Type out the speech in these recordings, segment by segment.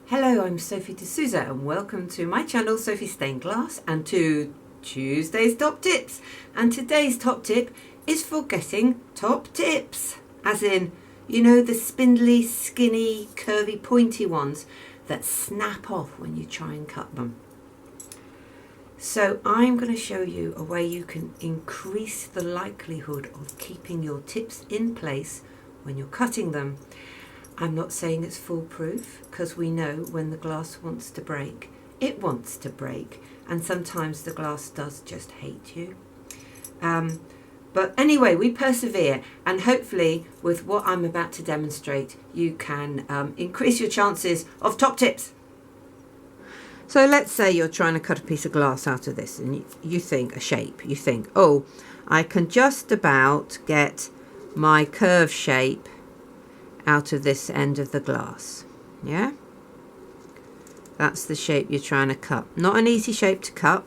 Hello, I'm Sophie D'Souza and welcome to my channel Sophie Stained Glass and to Tuesday's top tips. And today's top tip is for getting top tips, as in, you know, the spindly, skinny, curvy, pointy ones that snap off when you try and cut them. So I'm going to show you a way you can increase the likelihood of keeping your tips in place when you're cutting them. I'm not saying it's foolproof, because we know when the glass wants to break, it wants to break, and sometimes the glass does just hate you. But anyway, we persevere, and hopefully with what I'm about to demonstrate, you can increase your chances of top tips. So let's say you're trying to cut a piece of glass out of this, and you think a shape. You think, oh, I can just about get my curve shape out of this end of the glass. Yeah, that's the shape you're trying to cut. Not an easy shape to cut.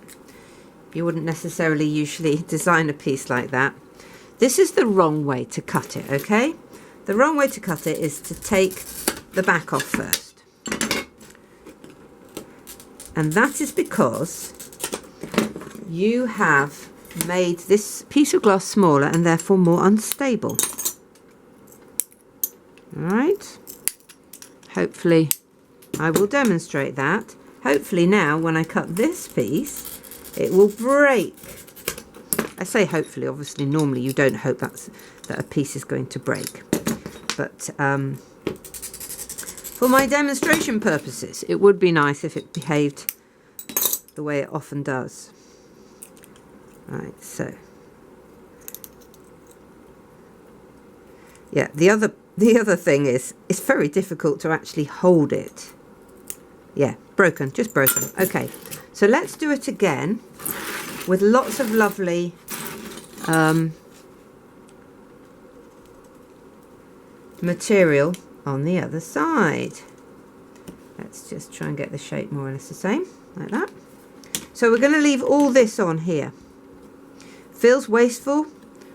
You wouldn't necessarily usually design a piece like that. This is the wrong way to cut it, okay? The wrong way to cut it is to take the back off first. And that is because you have made this piece of glass smaller and therefore more unstable. Alright, hopefully I will demonstrate that. Hopefully now when I cut this piece it will break. I say hopefully, obviously normally you don't hope that a piece is going to break, but for my demonstration purposes it would be nice if it behaved the way it often does. Right, so yeah, the other thing is, it's very difficult to actually hold it. Yeah, broken, just broken. Okay, so let's do it again with lots of lovely material on the other side. Let's just try and get the shape more or less the same, like that. So we're going to leave all this on here. Feels wasteful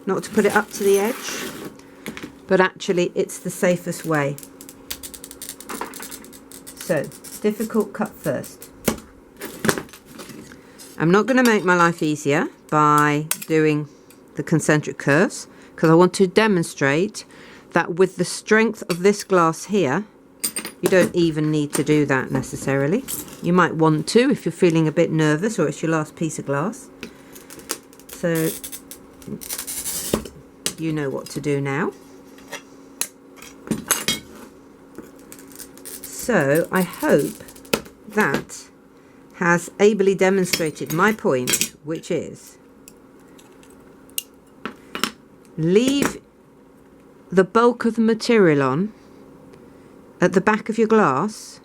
not to put it up to the edge, but actually it's the safest way. So, difficult cut first. I'm not going to make my life easier by doing the concentric curves, because I want to demonstrate that with the strength of this glass here, you don't even need to do that necessarily. You might want to if you're feeling a bit nervous or it's your last piece of glass. So, you know what to do now. So I hope that has ably demonstrated my point, which is leave the bulk of the material on at the back of your glass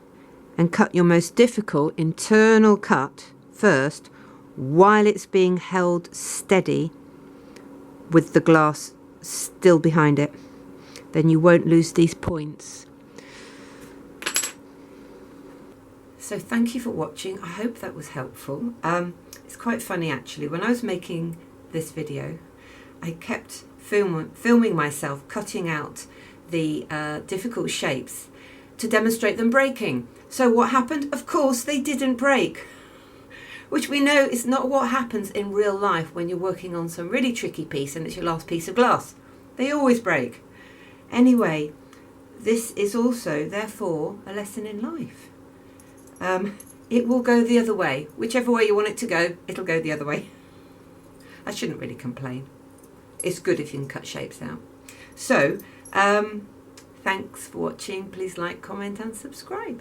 and cut your most difficult internal cut first while it's being held steady with the glass still behind it. Then you won't lose these points. So thank you for watching. I hope that was helpful. It's quite funny actually. When I was making this video, I kept filming myself cutting out the difficult shapes to demonstrate them breaking. So what happened? Of course they didn't break, which we know is not what happens in real life when you're working on some really tricky piece and it's your last piece of glass. They always break. Anyway, this is also therefore a lesson in life. It will go the other way. Whichever way you want it to go, it'll go the other way. I shouldn't really complain. It's good if you can cut shapes out. So, thanks for watching. Please like, comment and subscribe.